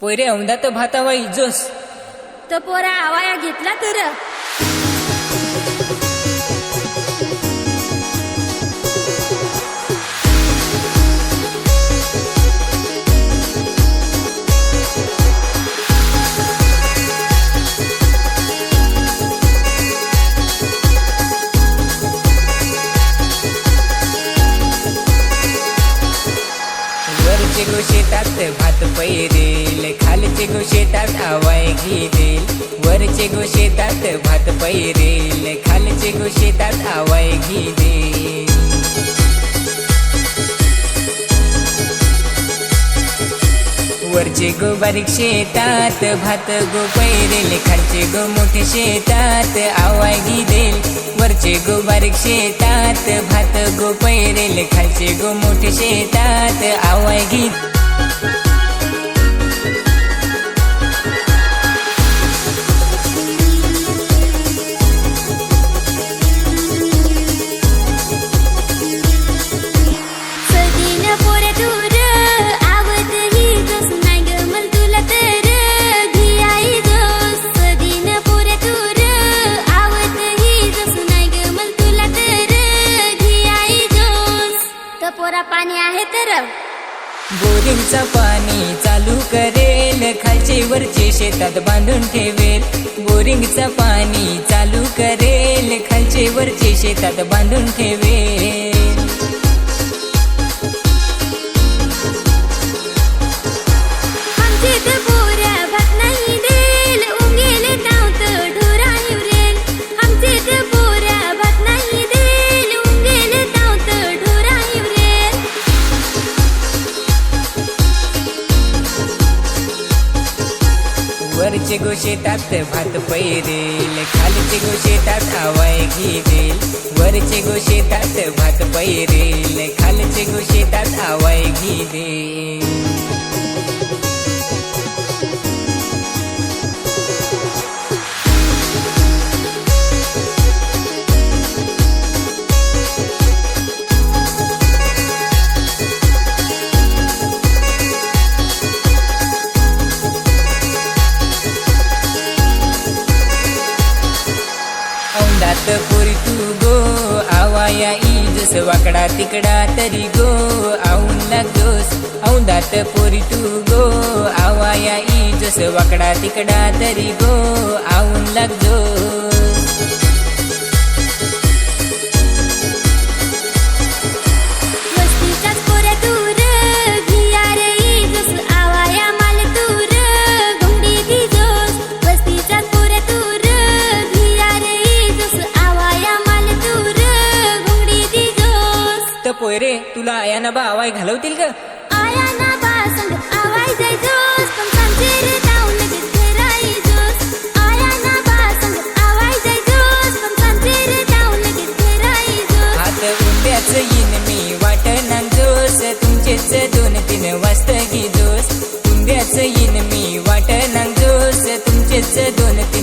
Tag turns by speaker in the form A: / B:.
A: पोरे औंदा तर भातावाई जोस
B: तो पोरा आवाया घेतला तर
A: वरचे गो शेतात भात पैरेल, खालचे गो शेतात आवाय घेईल. वरचे गो शेतात भात पैरेल, खालचे गो शेतात आवाय घेईल. वरचे गो बारीक शेतात भात गो पैरेल, खालचे गो मोठे शेतात आवाय घेईल. वरचे गो बारीक शेतात भात गो पैरेल, खालचे गो मोठे शेतात आवाय घेईल.
B: पाणी आहे तर
A: बोरिंगचं पाणी चालू करेल, खालचे वरचे शेतात बांधून ठेवेल. बोरिंगचं पाणी चालू करेल, खालचे वरचे शेतात बांधून ठेवेल. वरचे गो शेतात भात पैरेल, खालचे गो शेतात आवाय घेईल. वरचे गो शेतात भात पैरेल, खालचे गो शेतात आवाय घेईल. औंदात पोरी तू गो आवाया इजस, वाकडा तिकडा तरी गो आऊन लागतोस. औंदात पोरी तू गो आवाया इजस, वाकडा तिकडा तरी गो आऊन लागतोस. पोयरे तुला आयाना बा आवाय घालवतील का?
B: आयाना बा संग आवाय जायजोस, पण सांजेर जाऊ लगेच फिराई जोस. आयाना बा संग आवाय जायजोस, पण सांजेर जाऊ लगेच फिराई जोस.
A: हात उंड्याच येईन मी वाट नांगजोस, तुमचेच 2-3 वाजता घेजोस. उंड्याच येईन मी वाट नांगजोस, तुमचेच 2-3